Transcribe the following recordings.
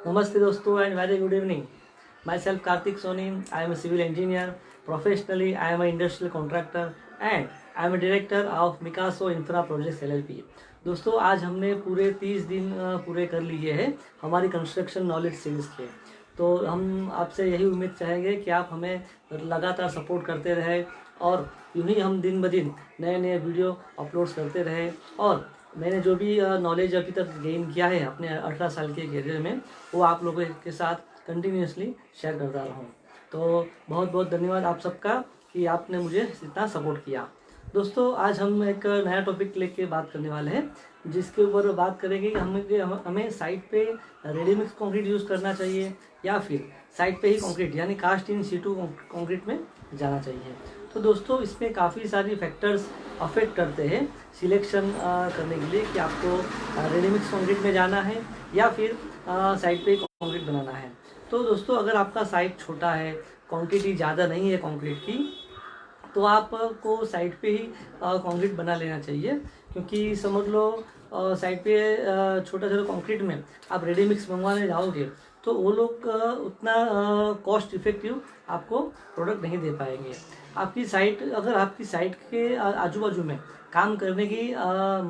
Namaste dosto and very good evening. Myself Karthik Soni. I am a civil engineer. Professionally, I am an industrial contractor and I am a director of Mikaso Infra Projects LLP. दोस्तों आज हमने पूरे 30 दिन पूरे कर लिए हैं हमारी कंस्ट्रक्शन नॉलेज सीरीज़ के। तो हम आपसे यही उम्मीद चाहेंगे कि आप हमें लगातार सपोर्ट करते रहें और यूँ ही हम दिन ब दिन नए नए वीडियो अपलोड्स करते रहें। और मैंने जो भी नॉलेज अभी तक गेन किया है अपने 18 साल के करियर में, वो आप लोगों के साथ कंटिन्यूसली शेयर करता रहा हूँ। तो बहुत बहुत धन्यवाद आप सबका कि आपने मुझे इतना सपोर्ट किया। दोस्तों आज हम एक नया टॉपिक लेके बात करने वाले हैं, जिसके ऊपर बात करेंगे कि हमें साइट पे रेडीमिक्स कंक्रीट यूज़ करना चाहिए या फिर साइट पे ही कंक्रीट यानी कास्ट इन सीटू कंक्रीट में जाना चाहिए। तो दोस्तों इसमें काफ़ी सारी फैक्टर्स अफेक्ट करते हैं सिलेक्शन करने के लिए कि आपको रेडीमिक्स कंक्रीट में जाना है या फिर साइट पे कंक्रीट बनाना है। तो दोस्तों अगर आपका साइट छोटा है, क्वांटिटी ज़्यादा नहीं है कंक्रीट की, तो आपको साइट पे ही कंक्रीट बना लेना चाहिए। क्योंकि समझ लो साइट पे छोटा छोटा कंक्रीट में आप रेडी मिक्स मंगवाने जाओगे तो वो लोग उतना कॉस्ट इफेक्टिव आपको प्रोडक्ट नहीं दे पाएंगे। अगर आपकी साइट के आजू बाजू में काम करने की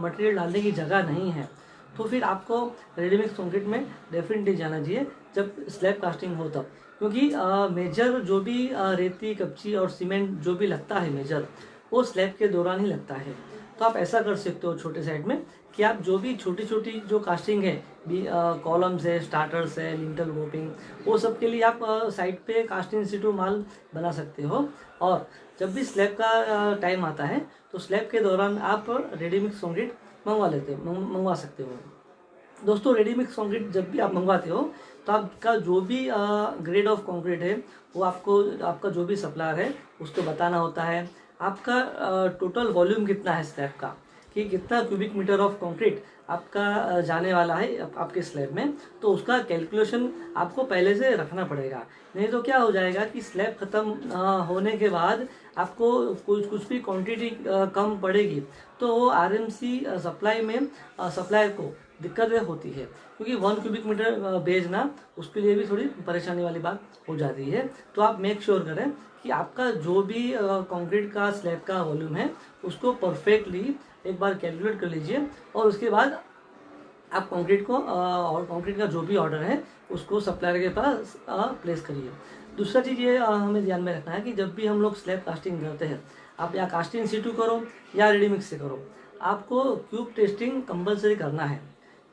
मटेरियल डालने की जगह नहीं है, तो फिर आपको रेडीमिक्स कंक्रीट में डेफिनेटली जाना चाहिए जब स्लैब कास्टिंग हो तब। क्योंकि मेजर जो भी रेती कच्ची और सीमेंट जो भी लगता है मेजर, वो स्लैब के दौरान ही लगता है। तो आप ऐसा कर सकते हो छोटे साइड में कि आप जो भी छोटी छोटी जो कास्टिंग है भी कॉलम्स है, स्टार्टर्स है, लिंटल वोपिंग, वो सब के लिए आप साइड पे कास्टिंग सीटू माल बना सकते हो। और जब भी स्लैब का टाइम आता है तो स्लैब के दौरान आप रेडीमिक्स कंक्रीट मंगवा सकते हो। दोस्तों रेडीमिक्स कंक्रीट जब भी आप मंगवाते हो तो आपका जो भी ग्रेड ऑफ कंक्रीट है वो आपका जो भी सप्लायर है उसको बताना होता है। आपका टोटल वॉल्यूम कितना है स्लैब का, कि कितना क्यूबिक मीटर ऑफ कंक्रीट आपका जाने वाला है आपके स्लैब में, तो उसका कैलकुलेशन आपको पहले से रखना पड़ेगा। नहीं तो क्या हो जाएगा कि स्लैब ख़त्म होने के बाद आपको कुछ भी क्वांटिटी कम पड़ेगी तो वो आरएमसी सप्लायर को दिक्कतें होती है। क्योंकि 1 क्यूबिक मीटर भेजना उसके लिए भी थोड़ी परेशानी वाली बात हो जाती है। तो आप मेक श्योर करें कि आपका जो भी कंक्रीट का स्लैब का वॉल्यूम है उसको परफेक्टली एक बार कैलकुलेट कर लीजिए और उसके बाद आप कंक्रीट और कंक्रीट का जो भी ऑर्डर है उसको सप्लायर के पास प्लेस करिए। दूसरा चीज़ ये हमें ध्यान में रखना है कि जब भी हम लोग स्लैब कास्टिंग करते हैं, आप या कास्टिंग सीटू करो या रेडीमिक्स से करो, आपको क्यूब टेस्टिंग कंपलसरी करना है।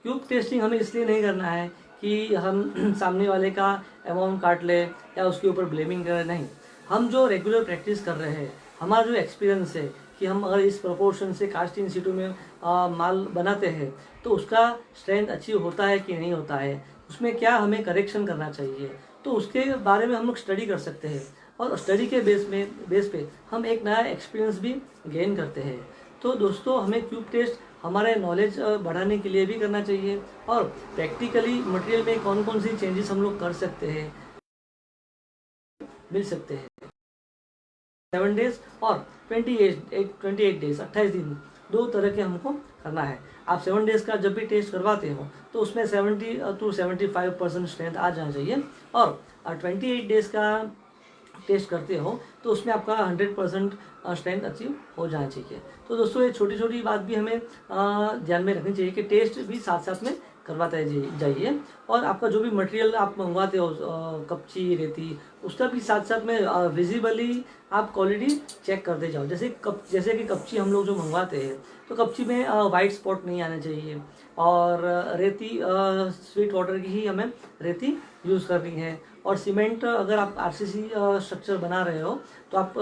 क्यूब टेस्टिंग हमें इसलिए नहीं करना है कि हम सामने वाले का अमाउंट काट ले या उसके ऊपर ब्लेमिंग करें, नहीं। हम जो रेगुलर प्रैक्टिस कर रहे हैं, हमारा जो एक्सपीरियंस है कि हम अगर इस प्रोपोर्शन से कास्टिंग सीटू में माल बनाते हैं तो उसका स्ट्रेंथ अचीव होता है कि नहीं होता है, उसमें क्या हमें करेक्शन करना चाहिए, तो उसके बारे में हम लोग स्टडी कर सकते हैं। और स्टडी के बेस पे हम एक नया एक्सपीरियंस भी गेन करते हैं। तो दोस्तों हमें क्यूब टेस्ट हमारे नॉलेज बढ़ाने के लिए भी करना चाहिए और प्रैक्टिकली मटेरियल में कौन कौन सी चेंजेस हम लोग कर सकते हैं, मिल सकते हैं। 7 डेज और 28 डेज 28 दिन, दो तरह के हमको करना है। आप 7 डेज का जब भी टेस्ट करवाते हो तो उसमें 70 to 75% स्ट्रेंथ आ जाना चाहिए और 28 डेज का टेस्ट करते हो तो उसमें आपका 100% स्ट्रेंथ अचीव हो जाना चाहिए। तो दोस्तों ये छोटी छोटी बात भी हमें ध्यान में रखनी चाहिए कि टेस्ट भी साथ साथ में करवाते जाइए। और आपका जो भी मटेरियल आप मंगवाते हो कच्ची रेती, उसका भी साथ साथ में विजिबली आप क्वालिटी चेक करते जाओ। जैसे कि कच्ची हम लोग जो मंगवाते हैं तो कच्ची में वाइट स्पॉट नहीं आने चाहिए और रेती स्वीट वाटर की ही हमें रेती यूज़ करनी है। और सीमेंट अगर आप आरसीसी स्ट्रक्चर बना रहे हो तो आप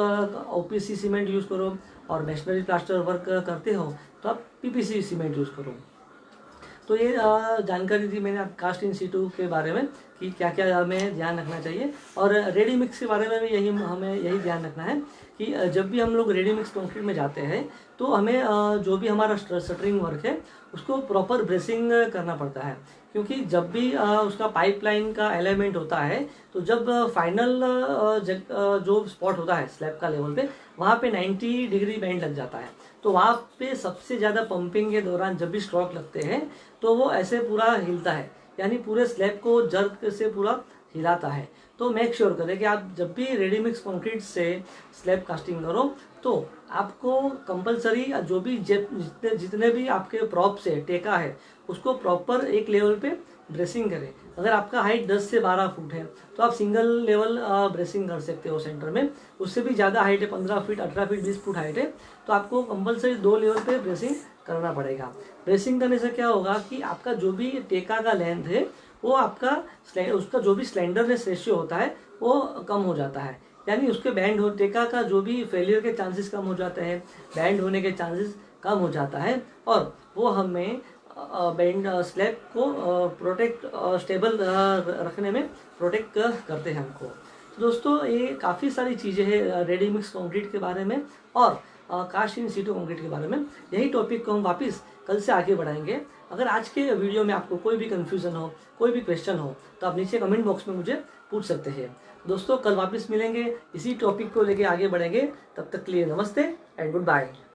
ओपीसी सीमेंट यूज़ करो, और मैशनरी प्लास्टर वर्क करते हो तो आप पीपीसी सीमेंट यूज़ करो। तो ये जानकारी दी मैंने आप कास्ट इन सीटू के बारे में कि क्या क्या हमें ध्यान रखना चाहिए। और रेडी मिक्स के बारे में भी हमें यही ध्यान रखना है कि जब भी हम लोग रेडी मिक्स कंक्रीट में जाते हैं तो हमें जो भी हमारा शटरिंग वर्क है उसको प्रॉपर ब्रेसिंग करना पड़ता है। क्योंकि जब भी उसका पाइपलाइन का एलिमेंट होता है तो जब फाइनल जो स्पॉट होता है स्लैब का लेवल पे, वहाँ पे 90 डिग्री बेंड लग जाता है। तो वहाँ पे सबसे ज़्यादा पंपिंग के दौरान जब भी स्ट्रोक लगते हैं तो वो ऐसे पूरा हिलता है यानी पूरे स्लैब को जर्क से पूरा हिलाता है। तो मेक श्योर करें कि आप जब भी रेडी मिक्स कंक्रीट से स्लैब कास्टिंग करो तो आपको कंपलसरी जो भी जितने भी आपके प्रॉप से टेका है उसको प्रॉपर एक लेवल पे ब्रेसिंग करें। अगर आपका हाइट 10 से 12 फुट है तो आप सिंगल लेवल ब्रेसिंग कर सकते हो सेंटर में। उससे भी ज़्यादा हाइट है, 15 फीट, 18 फीट, 20 फुट हाइट है, तो आपको कंपलसरी 2 लेवल पे ब्रेसिंग करना पड़ेगा। ब्रेसिंग करने से क्या होगा कि आपका जो भी टेका का लेंथ है वो आपका उसका जो भी स्लेंडरनेस रेशियो होता है वो कम हो जाता है, यानी उसके बैंड हो टेका का जो भी फेलियर के चांसेस कम हो जाते हैं, बैंड होने के चांसेस कम हो जाता है, और वो हमें बैंड स्लैब को प्रोटेक्ट स्टेबल रखने में प्रोटेक्ट करते हैं हमको। तो दोस्तों ये काफ़ी सारी चीज़ें हैं रेडी मिक्स कंक्रीट के बारे में और कास्ट इन सीटू कंक्रीट के बारे में। यही टॉपिक को हम वापस कल से आगे बढ़ाएंगे। अगर आज के वीडियो में आपको कोई भी कन्फ्यूज़न हो, कोई भी क्वेश्चन हो, तो आप नीचे कमेंट बॉक्स में मुझे पूछ सकते हैं। दोस्तों कल वापस मिलेंगे, इसी टॉपिक को लेके आगे बढ़ेंगे। तब तक के लिए नमस्ते एंड गुड बाय।